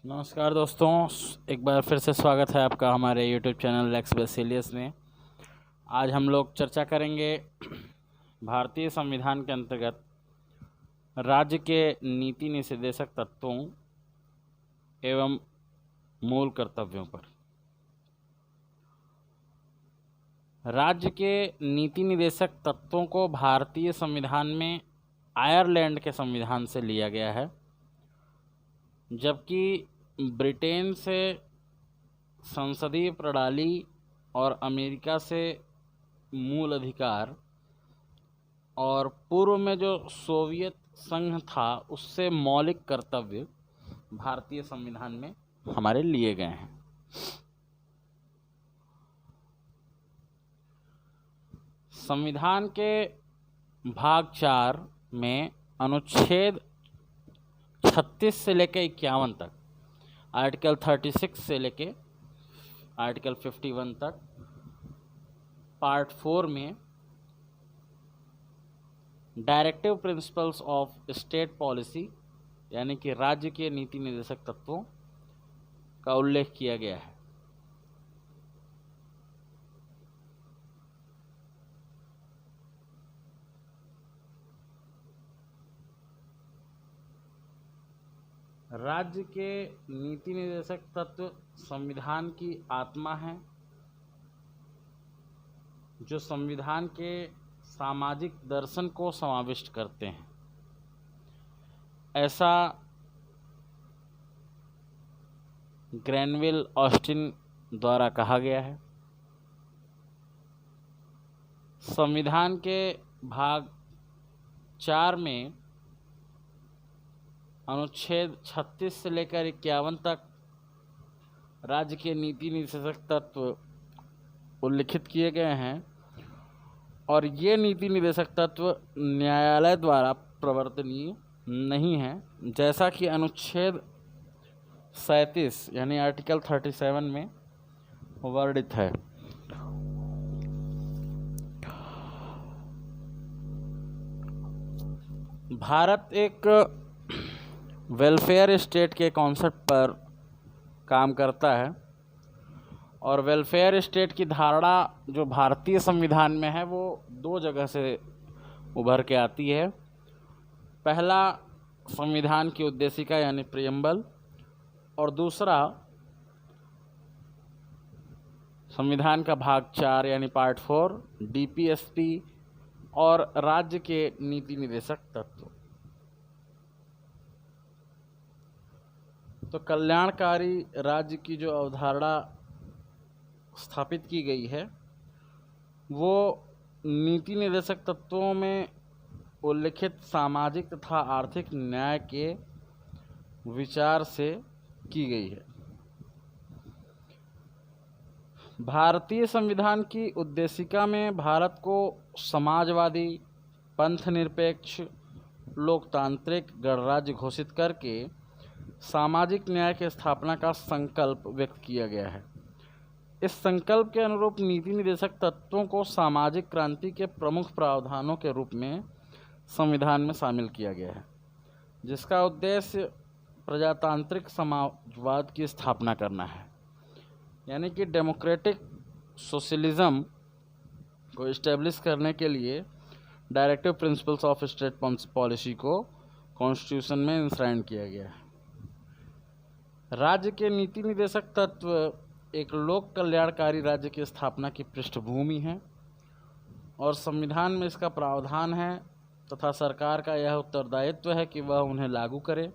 नमस्कार दोस्तों, एक बार फिर से स्वागत है आपका हमारे यूट्यूब चैनल लेक्स बेसिलियस में। आज हम लोग चर्चा करेंगे भारतीय संविधान के अंतर्गत राज्य के नीति निर्देशक तत्वों एवं मूल कर्तव्यों पर। राज्य के नीति निर्देशक तत्वों को भारतीय संविधान में आयरलैंड के संविधान से लिया गया है, जबकि ब्रिटेन से संसदीय प्रणाली और अमेरिका से मूल अधिकार और पूर्व में जो सोवियत संघ था उससे मौलिक कर्तव्य भारतीय संविधान में हमारे लिए गए हैं। संविधान के भाग 4 में अनुच्छेद 36 से लेकर 51 तक, आर्टिकल 36 से लेके आर्टिकल 51 तक, पार्ट 4 में directive principles of state policy यानी कि राज्य के नीति निर्देशक तत्वों का उल्लेख किया गया है। राज्य के नीति निर्देशक तत्व संविधान की आत्मा है, जो संविधान के सामाजिक दर्शन को समाविष्ट करते हैं। ऐसा ग्रैनविल ऑस्टिन द्वारा कहा गया है। संविधान के भाग 4 में अनुच्छेद 36 से लेकर 51 तक राज्य के नीति निर्देशक तत्व उल्लिखित किए गए हैं और ये नीति निर्देशक तत्व न्यायालय द्वारा प्रवर्तनीय नहीं है, जैसा कि अनुच्छेद 37 यानी आर्टिकल 37 में वर्णित है। भारत एक वेलफेयर स्टेट के कॉन्सेप्ट पर काम करता है और वेलफेयर स्टेट की धारणा जो भारतीय संविधान में है वो 2 जगह से उभर के आती है। पहला संविधान की उद्देशिका यानी प्रियम्बल, और दूसरा संविधान का भाग 4 यानी पार्ट 4 डीपीएसपी और राज्य के नीति निर्देशक तत्व। तो कल्याणकारी राज्य की जो अवधारणा स्थापित की गई है वो नीति निर्देशक तत्वों में उल्लिखित सामाजिक तथा आर्थिक न्याय के विचार से की गई है। भारतीय संविधान की उद्देशिका में भारत को समाजवादी, पंथनिरपेक्ष, लोकतांत्रिक गणराज्य घोषित करके सामाजिक न्याय की स्थापना का संकल्प व्यक्त किया गया है। इस संकल्प के अनुरूप नीति निर्देशक तत्वों को सामाजिक क्रांति के प्रमुख प्रावधानों के रूप में संविधान में शामिल किया गया है, जिसका उद्देश्य प्रजातांत्रिक समाजवाद की स्थापना करना है, यानी कि डेमोक्रेटिक सोशलिज्म को इस्टेब्लिश करने के लिए directive principles of state policy को कॉन्स्टिट्यूशन में इंश्राइन किया गया है। राज्य के नीति निर्देशक तत्व एक लोक कल्याणकारी राज्य की स्थापना की पृष्ठभूमि है और संविधान में इसका प्रावधान है तथा सरकार का यह उत्तरदायित्व है कि वह उन्हें लागू करे।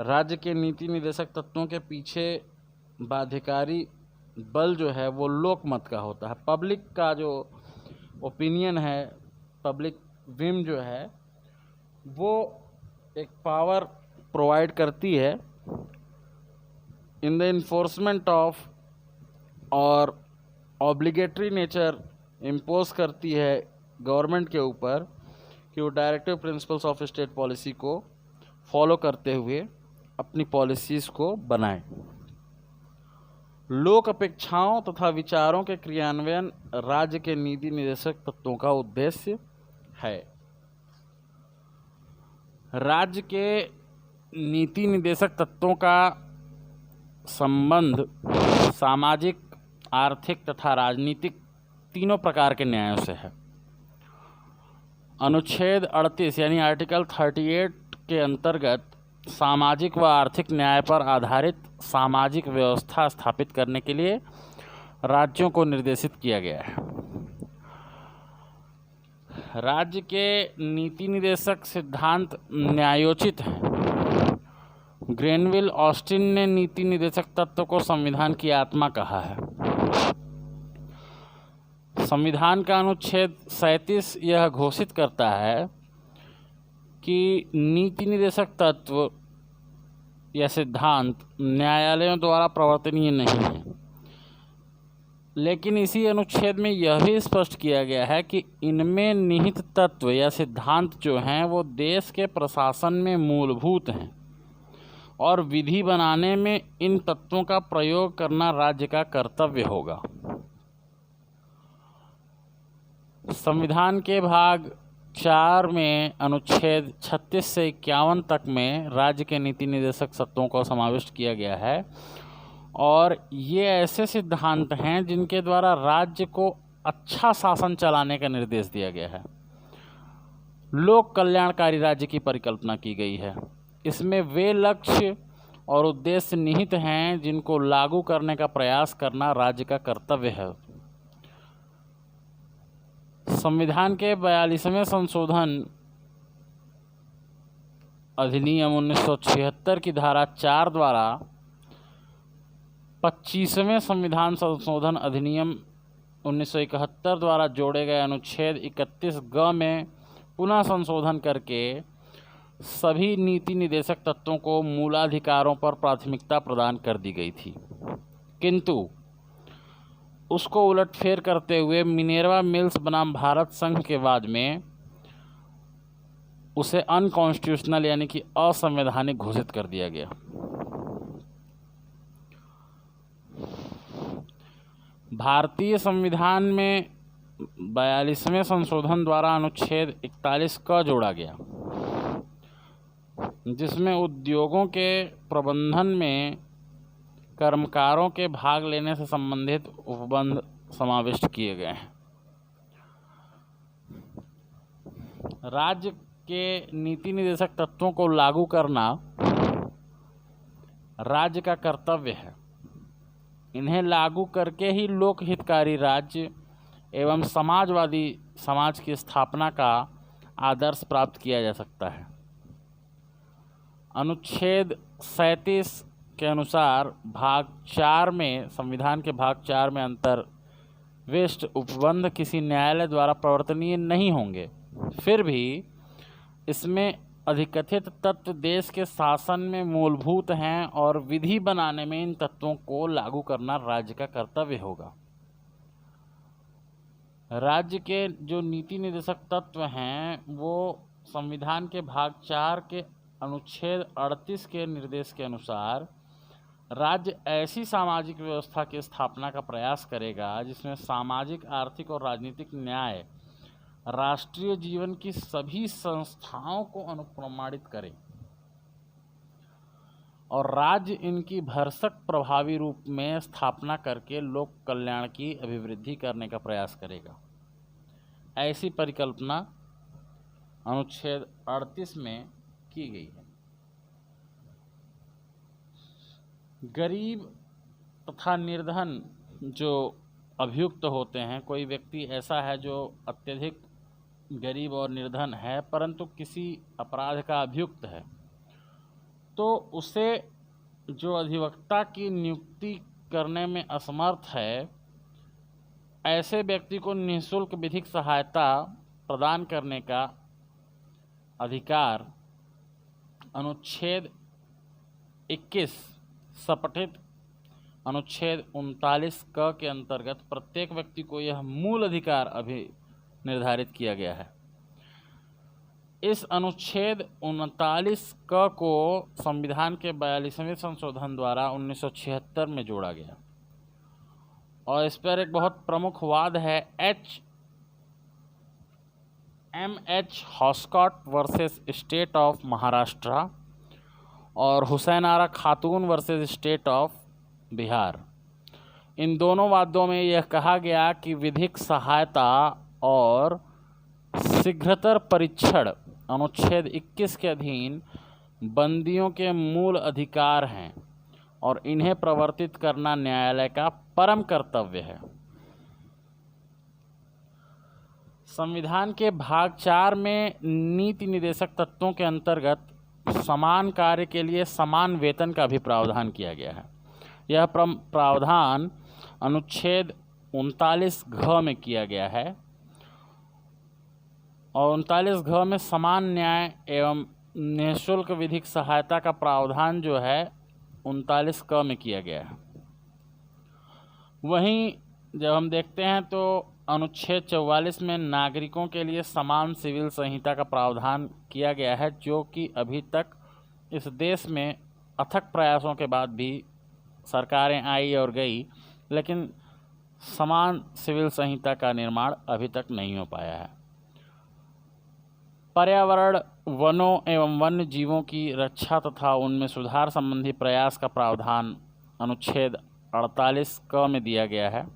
राज्य के नीति निर्देशक तत्वों के पीछे बाध्यकारी बल जो है वो लोकमत का होता है। पब्लिक का जो ओपिनियन है, पब्लिक विम जो है वो एक पावर प्रोवाइड करती है इन द इन्फोर्समेंट ऑफ और ऑब्लिगेटरी नेचर इम्पोज करती है गवर्नमेंट के ऊपर कि वो directive principles of state policy को फॉलो करते हुए अपनी पॉलिसीज़ को बनाए। लोक अपेक्षाओं तथा विचारों के क्रियान्वयन राज्य के नीति निर्देशक तत्वों का उद्देश्य है। राज्य के नीति निर्देशक तत्वों का संबंध सामाजिक, आर्थिक तथा राजनीतिक तीनों प्रकार के न्यायों से है। अनुच्छेद 38 यानी आर्टिकल 38 के अंतर्गत सामाजिक व आर्थिक न्याय पर आधारित सामाजिक व्यवस्था स्थापित करने के लिए राज्यों को निर्देशित किया गया है। राज्य के नीति निर्देशक सिद्धांत न्यायोचित हैं। ग्रेनविल ऑस्टिन ने नीति निर्देशक तत्व को संविधान की आत्मा कहा है। संविधान का अनुच्छेद 37 यह घोषित करता है कि नीति निर्देशक तत्व या सिद्धांत न्यायालयों द्वारा प्रवर्तनीय नहीं है, लेकिन इसी अनुच्छेद में यह भी स्पष्ट किया गया है कि इनमें निहित तत्व या सिद्धांत जो हैं वो देश के प्रशासन में मूलभूत हैं और विधि बनाने में इन तत्वों का प्रयोग करना राज्य का कर्तव्य होगा। संविधान के भाग 4 में अनुच्छेद 36 से 51 तक में राज्य के नीति निर्देशक तत्वों को समाविष्ट किया गया है और ये ऐसे सिद्धांत हैं जिनके द्वारा राज्य को अच्छा शासन चलाने का निर्देश दिया गया है। लोक कल्याणकारी राज्य की परिकल्पना की गई है। इसमें वे लक्ष्य और उद्देश्य निहित हैं जिनको लागू करने का प्रयास करना राज्य का कर्तव्य है। संविधान के 42वें संशोधन अधिनियम 1976 की धारा 4 द्वारा 25वें संविधान संशोधन अधिनियम 1971 द्वारा जोड़े गए अनुच्छेद 31 ग में पुनः संशोधन करके सभी नीति निर्देशक तत्वों को मूलाधिकारों पर प्राथमिकता प्रदान कर दी गई थी, किंतु उसको उलटफेर करते हुए मिनेर्वा मिल्स बनाम भारत संघ के बाद में उसे अनकॉन्स्टिट्यूशनल यानी कि असंवैधानिक घोषित कर दिया गया। भारतीय संविधान में 42वें संशोधन द्वारा अनुच्छेद 41 क जोड़ा गया, जिसमें उद्योगों के प्रबंधन में कर्मकारों के भाग लेने से संबंधित उपबंध समाविष्ट किए गए हैं। राज्य के नीति निर्देशक तत्वों को लागू करना राज्य का कर्तव्य है। इन्हें लागू करके ही लोक हितकारी राज्य एवं समाजवादी समाज की स्थापना का आदर्श प्राप्त किया जा सकता है। अनुच्छेद 37 के अनुसार भाग 4 में संविधान के भाग 4 में अंतर्विष्ट उपबंध किसी न्यायालय द्वारा प्रवर्तनीय नहीं होंगे। फिर भी इसमें अधिकथित तत्व देश के शासन में मूलभूत हैं और विधि बनाने में इन तत्वों को लागू करना राज्य का कर्तव्य होगा। राज्य के जो नीति निर्देशक तत्व हैं वो संविधान के भाग 4 के अनुच्छेद 38 के निर्देश के अनुसार राज्य ऐसी सामाजिक व्यवस्था की स्थापना का प्रयास करेगा जिसमें सामाजिक, आर्थिक और राजनीतिक न्याय राष्ट्रीय जीवन की सभी संस्थाओं को अनुप्रमाणित करे और राज्य इनकी भरसक प्रभावी रूप में स्थापना करके लोक कल्याण की अभिवृद्धि करने का प्रयास करेगा। ऐसी परिकल्पना अनुच्छेद 38 में की गई है। गरीब तथा निर्धन जो अभियुक्त होते हैं, कोई व्यक्ति ऐसा है जो अत्यधिक गरीब और निर्धन है परंतु किसी अपराध का अभियुक्त है, तो उसे जो अधिवक्ता की नियुक्ति करने में असमर्थ है, ऐसे व्यक्ति को निःशुल्क विधिक सहायता प्रदान करने का अधिकार अनुच्छेद 21 सपठित अनुच्छेद 39 क के अंतर्गत प्रत्येक व्यक्ति को यह मूल अधिकार अभी निर्धारित किया गया है। इस अनुच्छेद 39 क को संविधान के 42वें संशोधन द्वारा 1976 में जोड़ा गया और इस पर एक बहुत प्रमुख वाद है M.H. Hoskot versus state of Maharashtra और Hussain Ara Khatoon versus state of Bihar. इन दोनों वादों में यह कहा गया कि विधिक सहायता और शीघ्रतर परीक्षण अनुच्छेद 21 के अधीन बंदियों के मूल अधिकार हैं और इन्हें प्रवर्तित करना न्यायालय का परम कर्तव्य है। संविधान के भाग 4 में नीति निर्देशक तत्वों के अंतर्गत समान कार्य के लिए समान वेतन का भी प्रावधान किया गया है। यह प्रावधान अनुच्छेद 39 घ में किया गया है और 39 घ में समान न्याय एवं निःशुल्क विधिक सहायता का प्रावधान जो है 39 क में किया गया है। वहीं जब हम देखते हैं तो अनुच्छेद 44 में नागरिकों के लिए समान सिविल संहिता का प्रावधान किया गया है, जो कि अभी तक इस देश में अथक प्रयासों के बाद भी सरकारें आई और गई, लेकिन समान सिविल संहिता का निर्माण अभी तक नहीं हो पाया है। पर्यावरण, वनों एवं वन्य जीवों की रक्षा तथा उनमें सुधार संबंधी प्रयास का प्रावधान अनुच्छेद 48 क में दिया गया है।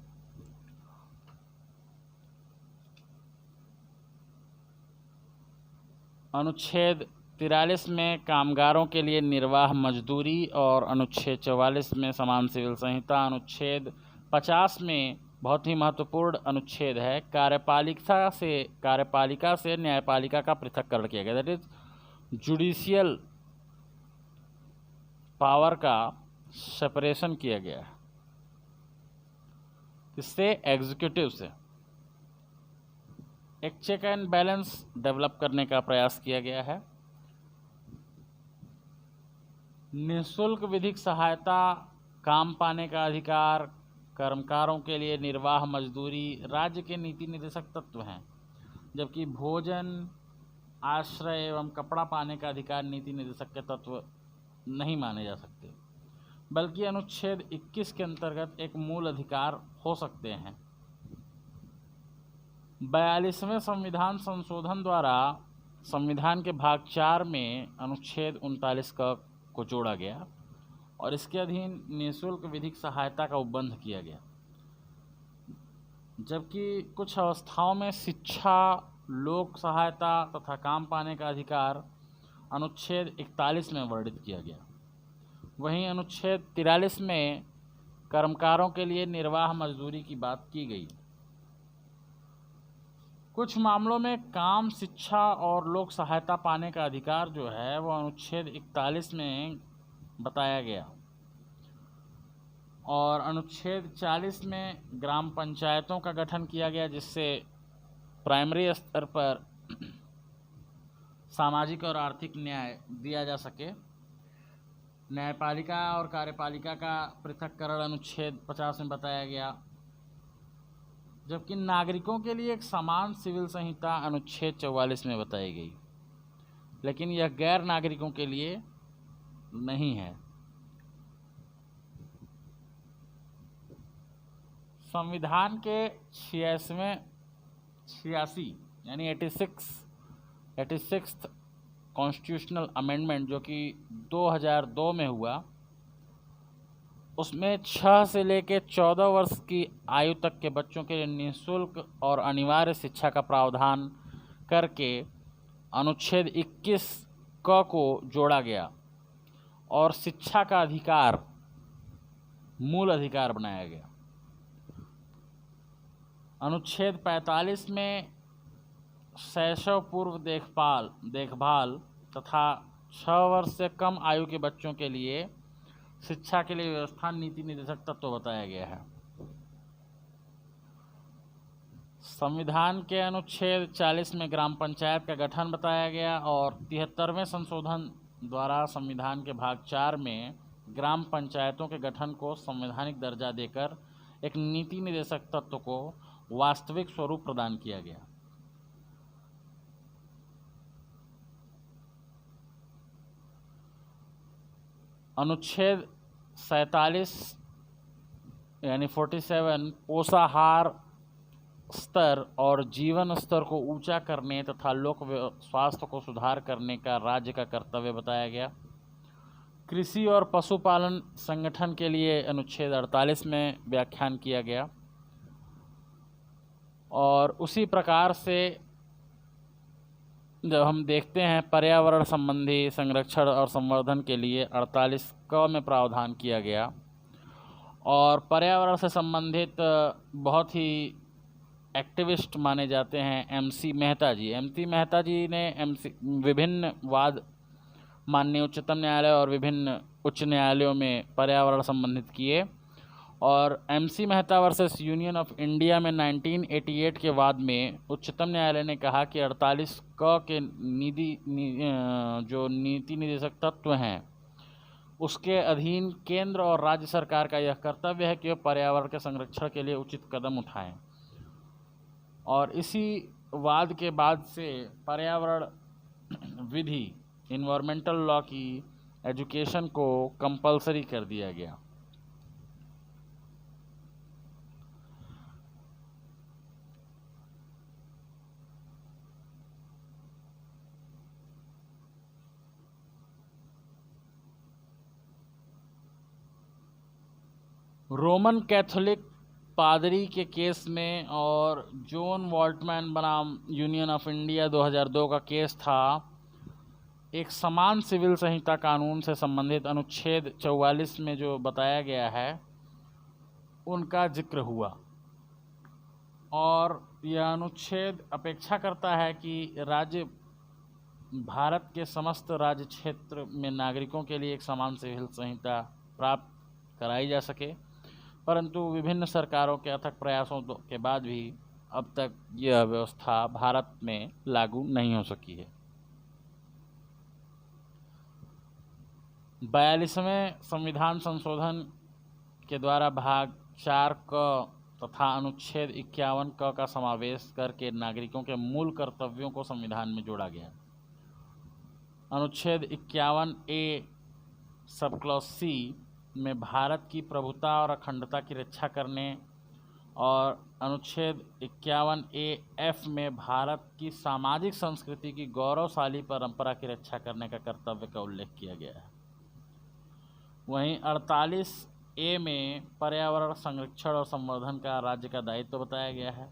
अनुच्छेद 43 में कामगारों के लिए निर्वाह मजदूरी और अनुच्छेद 44 में समान सिविल संहिता। अनुच्छेद 50 में बहुत ही महत्वपूर्ण अनुच्छेद है, कार्यपालिका से न्यायपालिका का पृथक्करण किया गया, दैट इज जुडिशियल पावर का सेपरेशन किया गया है। इससे एग्जीक्यूटिव से एक चेक एंड बैलेंस डेवलप करने का प्रयास किया गया है। निःशुल्क विधिक सहायता, काम पाने का अधिकार, कर्मकारों के लिए निर्वाह मजदूरी राज्य के नीति निर्देशक तत्व हैं, जबकि भोजन, आश्रय एवं कपड़ा पाने का अधिकार नीति निर्देशक के तत्व नहीं माने जा सकते, बल्कि अनुच्छेद 21 के अंतर्गत एक मूल अधिकार हो सकते हैं। 42वें संविधान संशोधन द्वारा संविधान के भाग 4 में अनुच्छेद 39 को जोड़ा गया और इसके अधीन निःशुल्क विधिक सहायता का उपबंध किया गया, जबकि कुछ अवस्थाओं में शिक्षा, लोक सहायता तथा काम पाने का अधिकार अनुच्छेद 41 में वर्णित किया गया। वहीं अनुच्छेद 43 में कर्मकारों के लिए निर्वाह मजदूरी की बात की गई। कुछ मामलों में काम, शिक्षा और लोक सहायता पाने का अधिकार जो है वो अनुच्छेद 41 में बताया गया और अनुच्छेद 40 में ग्राम पंचायतों का गठन किया गया, जिससे प्राइमरी स्तर पर सामाजिक और आर्थिक न्याय दिया जा सके। न्यायपालिका और कार्यपालिका का पृथक्करण अनुच्छेद 50 में बताया गया, जबकि नागरिकों के लिए एक समान सिविल संहिता अनुच्छेद 44 में बताई गई, लेकिन यह गैर नागरिकों के लिए नहीं है। संविधान के 86 यानी 86th कॉन्स्टिट्यूशनल अमेंडमेंट जो कि 2002 में हुआ, उसमें 6 से लेकर 14 वर्ष की आयु तक के बच्चों के लिए निःशुल्क और अनिवार्य शिक्षा का प्रावधान करके अनुच्छेद 21 क को जोड़ा गया और शिक्षा का अधिकार मूल अधिकार बनाया गया। अनुच्छेद 45 में शैशव पूर्व देखभाल तथा 6 वर्ष से कम आयु के बच्चों के लिए शिक्षा के लिए व्यवस्था नीति निर्देशक तत्व बताया गया है। संविधान के अनुच्छेद 40 में ग्राम पंचायत का गठन बताया गया और 73वें संशोधन द्वारा संविधान के भाग 4 में ग्राम पंचायतों के गठन को संवैधानिक दर्जा देकर एक नीति निर्देशक तत्व को वास्तविक स्वरूप प्रदान किया गया। अनुच्छेद 47 यानी 47 पोषाहार स्तर और जीवन स्तर को ऊंचा करने तथा लोक स्वास्थ्य को सुधार करने का राज्य का कर्तव्य बताया गया। कृषि और पशुपालन संगठन के लिए अनुच्छेद 48 में व्याख्यान किया गया। और उसी प्रकार से जब हम देखते हैं पर्यावरण संबंधी संरक्षण और संवर्धन के लिए 48 क में प्रावधान किया गया। और पर्यावरण से संबंधित बहुत ही एक्टिविस्ट माने जाते हैं MC मेहता जी। MC मेहता जी ने विभिन्न वाद माननीय उच्चतम न्यायालय और विभिन्न उच्च न्यायालयों में पर्यावरण संबंधित किए। और MC Mehta versus union of India में 1988 के वाद में उच्चतम न्यायालय ने कहा कि 48 क के जो नीति निर्देशक तत्व हैं उसके अधीन केंद्र और राज्य सरकार का यह कर्तव्य है कि वह पर्यावरण के संरक्षण के लिए उचित कदम उठाएं। और इसी वाद के बाद से पर्यावरण विधि इन्वायरमेंटल लॉ की एजुकेशन को कंपलसरी कर दिया गया। रोमन कैथोलिक पादरी के केस में और जॉन वॉल्टमैन बनाम यूनियन ऑफ इंडिया 2002 का केस था, एक समान सिविल संहिता कानून से संबंधित अनुच्छेद 44 में जो बताया गया है उनका जिक्र हुआ। और यह अनुच्छेद अपेक्षा करता है कि भारत के समस्त राज्य क्षेत्र में नागरिकों के लिए एक समान सिविल संहिता प्राप्त कराई जा सके, परंतु विभिन्न सरकारों के अथक प्रयासों के बाद भी अब तक यह व्यवस्था भारत में लागू नहीं हो सकी है। 42वें संविधान संशोधन के द्वारा भाग 4 क तथा अनुच्छेद 51 क का समावेश करके नागरिकों के मूल कर्तव्यों को संविधान में जोड़ा गया। अनुच्छेद 51A सब क्लॉज C में भारत की प्रभुता और अखंडता की रक्षा करने और अनुच्छेद 51AF में भारत की सामाजिक संस्कृति की गौरवशाली परंपरा की रक्षा करने का कर्तव्य का उल्लेख किया गया है। वहीं 48A में पर्यावरण संरक्षण और संवर्धन का राज्य का दायित्व बताया गया है।